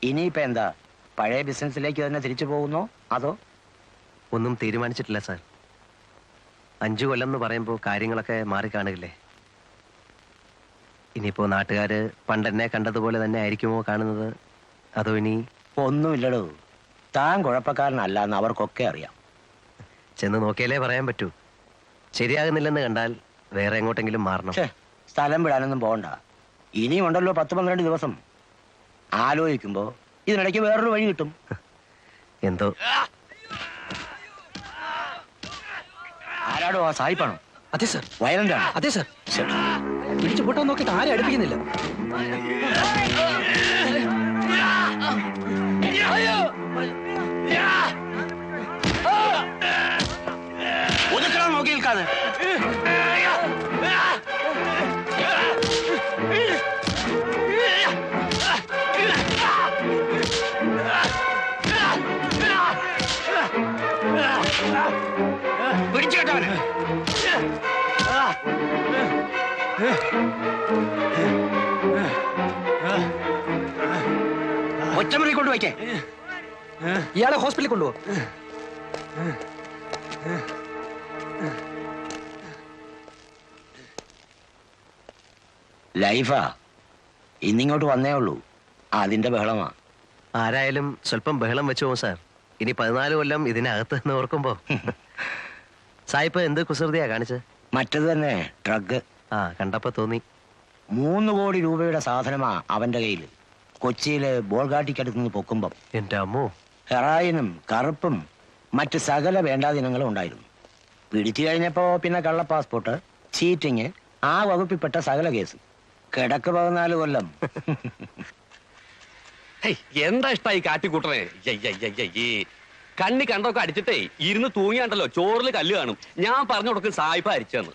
ഇനിയിപ്പോ എന്താ, പഴയ ബിസിനസ്സിലേക്ക് തന്നെ തിരിച്ചു പോകുന്നോ അതോ? ഒന്നും തീരുമാനിച്ചിട്ടില്ല സാർ. 5 കൊല്ലം എന്ന് പറയുമ്പോൾ കാര്യങ്ങളൊക്കെ മാറിക്കാണുകയില്ലേ. ഇനിയിപ്പോ നാട്ടുകാര് പണ്ടെന്നെ കണ്ടതുപോലെ തന്നെ ആയിരിക്കുമോ കാണുന്നത്, അതോ ഇനി? ഒന്നുമില്ലടോ, താൻ കുഴപ്പക്കാരനല്ല എന്ന് അവർക്കൊക്കെ അറിയാം. ചെന്ന് നോക്കിയാലേ പറയാൻ പറ്റൂ. ശരിയാകുന്നില്ലെന്ന് കണ്ടാൽ വേറെ എങ്ങോട്ടെങ്കിലും മാറണം. സ്ഥലം വിടാനൊന്നും പോകണ്ട, ഇനിയും ഉണ്ടല്ലോ 10-12 ദിവസം. ആലോചിക്കുമ്പോ ഇതിനിടയ്ക്ക് വേറൊരു വഴി കിട്ടും. എന്തോ. ആരാടോ? ആ സായിപ്പാണോ? അതെ സർ. വയലന്റ് ആണ്? അതെ സർ. പിടിച്ചു പൊട്ടാൻ നോക്കിയിട്ട് ആരെ അടുപ്പിക്കുന്നില്ല. നോക്കി നിൽക്കാതെ. പിടിച്ചു കേട്ടവന്. ഒറ്റമുറി കൊണ്ടുവയ്ക്കേ. ഇയാളെ ഹോസ്പിറ്റലിൽ കൊണ്ടുപോ. ലൈഫാ ഇന്നിങ്ങോട്ട് വന്നേ ഉള്ളൂ, അതിന്റെ ബഹളമാ. ആരായാലും സ്വല്പം ബഹളം വെച്ചു പോകും സാർ. ഇനി 14 കൊല്ലം ഇതിനകത്ത് നിന്ന് ഓർക്കുമ്പോ. സായിപ്പ് എന്ത് കുസൃതിയാ കാണിച്ചത്? മറ്റത് തന്നെ, ഡ്രഗ്. ആ, കണ്ടപ്പോ തോന്നി. 3 കോടി രൂപയുടെ സാധനമാ അവന്റെ കയ്യിൽ. കൊച്ചിയിലെ ബോൾഗാട്ടിക്കടുത്ത് നിന്ന് പൊക്കുമ്പം എന്റെ അമ്മോ. ഹെറായിനും കറുപ്പും മറ്റ് സകല വേണ്ടാദിനങ്ങളും ഉണ്ടായിരുന്നു. പിടിച്ചു കഴിഞ്ഞപ്പോ പിന്നെ കള്ള പാസ്പോർട്ട്, ചീറ്റിങ്, ആ വകുപ്പിൽപ്പെട്ട സകല കേസ്. കിടക്ക് 14 കൊല്ലം. എന്താ ഇഷ്ടായി കാട്ടിക്കൂട്ടണേ? കണ്ണി കണ്ടൊക്കെ അടിച്ചിട്ടേ ഇരുന്ന് തൂങ്ങിയാണ്ടല്ലോ ചോറിൽ കല്ല് കാണും. ഞാൻ പറഞ്ഞു കൊടുക്കും സായിപ്പ അരിച്ചെന്ന്.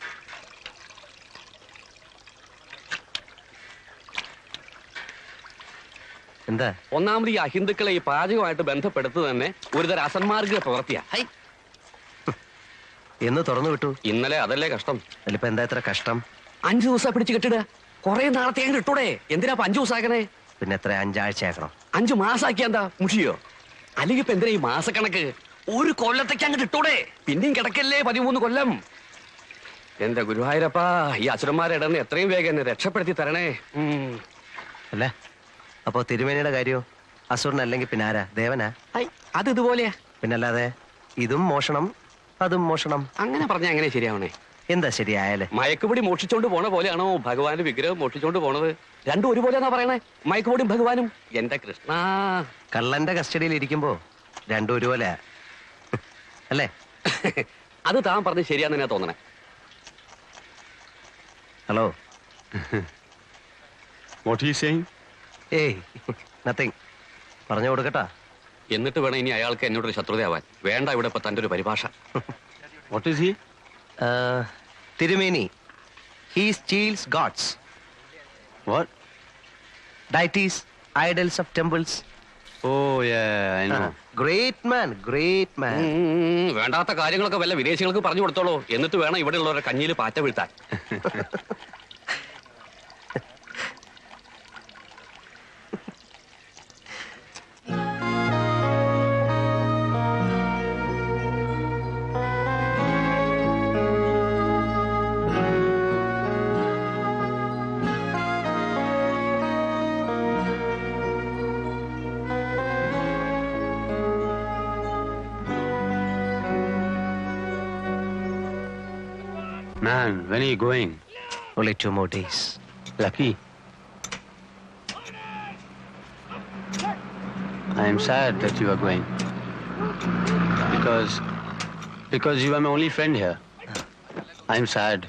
എന്താ? ഒന്നാമത് ഈ അഹിന്ദുക്കളെ ഈ പാചകമായിട്ട് ബന്ധപ്പെടുത്തു തന്നെ ഒരുതരം അസന്മാർഗ പ്രവൃത്തിയാ. എന്ന് തുറന്നു വിട്ടു. ഇന്നലെ അതല്ലേ കഷ്ടം. അതിലിപ്പോ എന്താ ഇത്ര കഷ്ടം? 5 ദിവസം പിടിച്ച് കെട്ടിടുക. കുറെ നാളത്തെ അങ്ങ് ഇട്ടൂടെ. എന്തിനാ 5 ദിവസം ആക്കണേ? പിന്നെ എത്ര 5 ആഴ്ച ആക്കണം? 5 മാസാക്കിയ എന്താ മുഷിയോ? അല്ലെങ്കിൽ ഇപ്പൊ എന്തിനാ ഈ മാസക്കണക്ക്? 1 കൊല്ലത്തേക്ക് അങ്ങോട്ട് ഇട്ടൂടെ. പിന്നെയും കിടക്കല്ലേ 13 കൊല്ലം. എന്റെ ഗുരുവായൂരപ്പാ, ഈ അസുരന്മാരെ ഇടന്ന് എത്രയും വേഗം എന്നെ രക്ഷപ്പെടുത്തി തരണേ. അല്ല, അപ്പോ തിരുമേനിയുടെ കാര്യോ? അസുരനല്ലെങ്കിൽ പിന്നെ ആരാ? ദേവനാ? അത് ഇതുപോലെയാ. പിന്നല്ലാതെ ഇതും മോഷണം അതും മോഷണം. അങ്ങനെ പറഞ്ഞാ എങ്ങനെ ശരിയാവണേ? എന്താ ശരിയായാലേ? മയക്കുപൊടി മോഷിച്ചോണ്ട് പോണ പോലെയാണോ ഭഗവാന്റെ വിഗ്രഹം മോഷിച്ചോണ്ട് പോണത്? രണ്ടും ഒരുപോലെയാണോ പറയണേ? മയക്കുപൊടിയും ഭഗവാനും. എന്റെ കൃഷ്ണ, കള്ളന്റെ കസ്റ്റഡിയിൽ ഇരിക്കുമ്പോ രണ്ടും ഒരുപോലെ അല്ലേ? അത് താൻ പറഞ്ഞ് ശരിയാന്ന് തന്നെ തോന്നണേ. Hello. What are you saying? ഏയ്, നത്തിങ്. പറഞ്ഞു കൊടുക്കട്ടാ. എന്നിട്ട് വേണം ഇനി അയാൾക്ക് എന്നോടൊരു ശത്രുതയാവാൻ. വേണ്ട ഇവിടെ ഇപ്പൊ തന്റെ ഒരു പരിഭാഷ. What is he? തിരുമേനി, he steals gods. What? Deities, idols of temples. Oh, yeah, I know. Great man, great man. വേണ്ടാത്ത കാര്യങ്ങളൊക്കെ വല്ല വിദേശികൾക്ക് പറഞ്ഞു കൊടുത്തോളൂ. എന്നിട്ട് വേണം ഇവിടെ ഉള്ളവരുടെ കഞ്ഞിയിൽ പാറ്റ വീഴ്ത്താൻ. Man, when are you going? Only 2 more days. Lucky. I am sad that you are going. Because you are my only friend here. I am sad.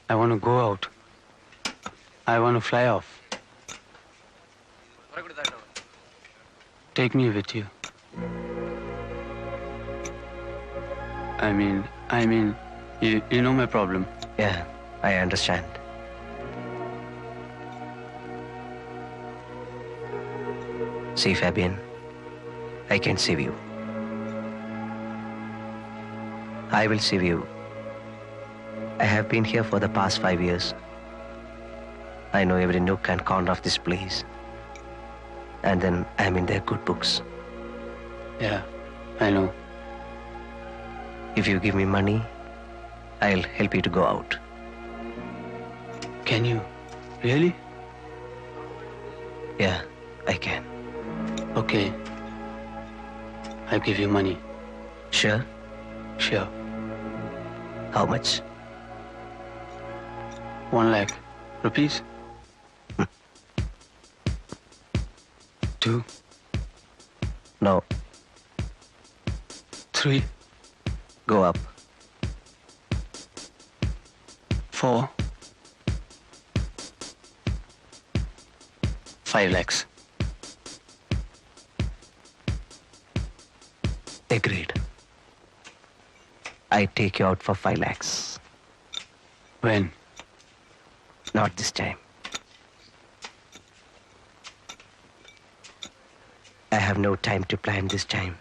I want to go out. I want to fly off. Take me with you. I mean, you know my problem. Yeah, I understand. See, Fabian, I can save you. I will save you I have been here for the past 5 years. I know every nook and corner of this place. And then I'm in their good books. Yeah, I know. If you give me money, I'll help you to go out. Can you? Really? Yeah, I can. Okay. I'll give you money. Sure? Sure. How much? 1 lakh rupees? 2, No, 3, go up. 4, 5 lakhs. Agreed. I take you out for 5 lakhs. When? Not this time. I have no time to plan this time.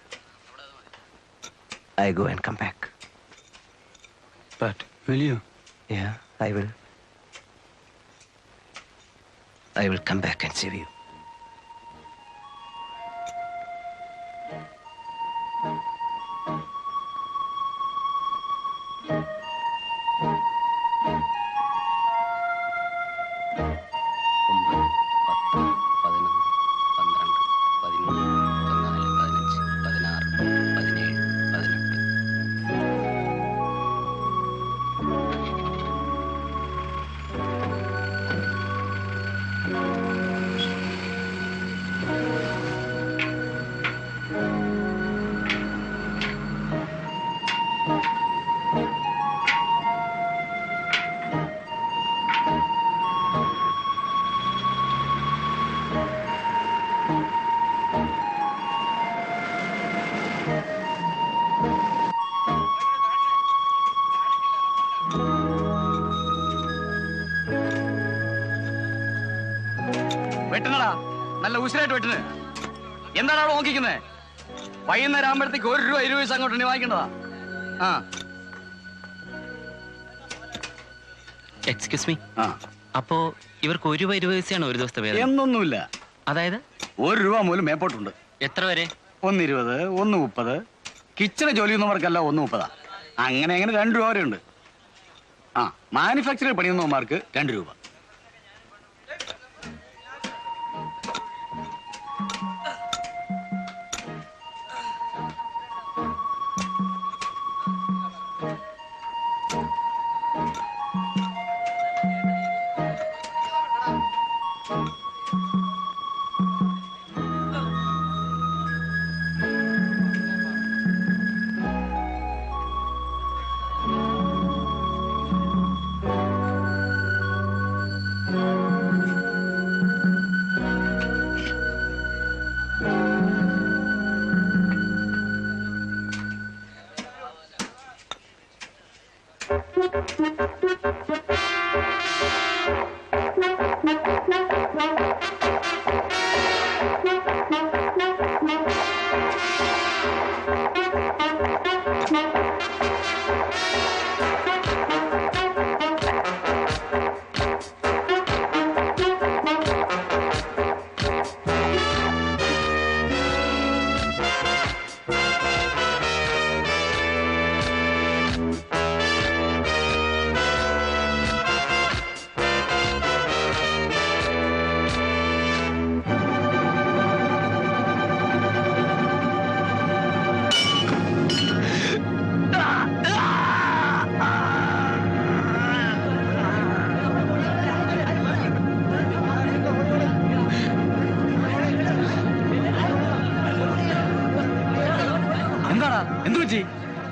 I go and come back. But will you? Yeah, I will. I will come back and save you. വെട്ടണടാ, നല്ല ഉശിരായിട്ട് വെട്ടണ്. എന്താണ് അവിടെ നോക്കിക്കുന്നത്? വൈകുന്നേരം ആകുമ്പോഴത്തേക്ക് 1 രൂപ 20 പൈസ അങ്ങോട്ട് വാങ്ങിക്കേണ്ടതാ. ആ excuse me, ആ അപ്പോ ഇവർക്ക് 1 രൂപ 20 പൈസയാണ് ഒരു ദിവസത്തെ വേതനം? എന്നൊന്നുമില്ല. അതായത് 1 രൂപ മൂലം മേപ്പോട്ടുണ്ട്. എത്ര വരെ? 1.20, 1.30. കിച്ചണ ജോലി ചെയ്യുന്നവർക്കല്ല 1.30. അങ്ങനെ 2 രൂപ വരെ ഉണ്ട്. ആ മാനുഫാക്ചറിൽ പണിയുന്നവന്മാർക്ക് 2 രൂപ.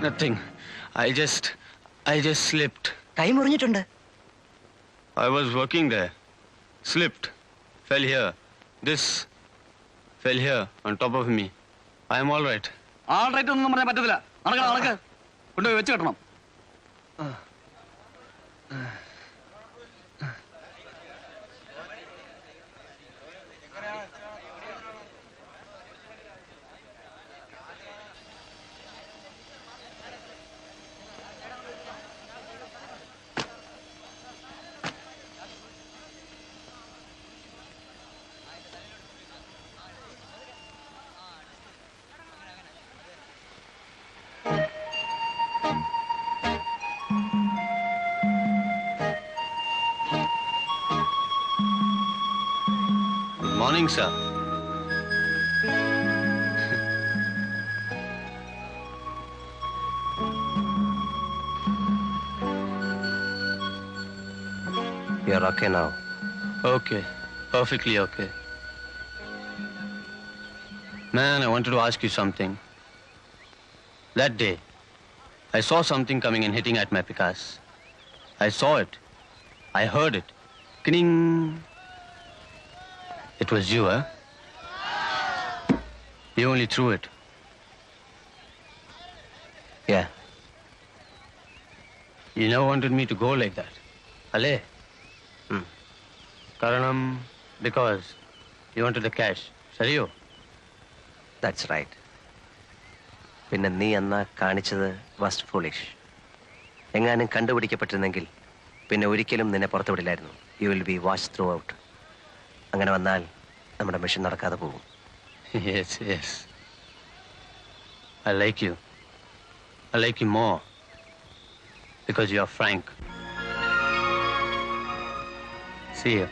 Nothing. I just slipped. കൈ മുറിഞ്ഞിട്ടുണ്ട്. I was working there. Slipped. Fell here. This fell here on top of me. I am all right. All right ഒന്നും പറയാൻ പറ്റത്തില്ല. നടക്ക് കൊണ്ടുപോയി വെച്ച് കെട്ടണം. Morning, sir. You're okay now. Okay. Perfectly okay. Man, I wanted to ask you something. That day, I saw something coming and hitting at my Picasso. I saw it. I heard it. Kning. It was you, huh? You only threw it. Yeah. You never wanted me to go like that. Ale? Karanam, because you wanted the cash. Sariyo? That's right. പിന്നെ നീ അന്ന് കാണിച്ചത് was foolish. എങ്ങാനും കണ്ടുപിടിക്കപ്പെട്ടിരുന്നെങ്കിൽ പിന്നെ ഒരിക്കലും നിന്നെ പുറത്തു വിടില്ലായിരുന്നു. You will be watch throughout. അങ്ങനെ വന്നാൽ നമ്മുടെ മിഷൻ നടക്കാതെ പോകും. Yes, yes. I like you. I like you more. Because you are frank. See you.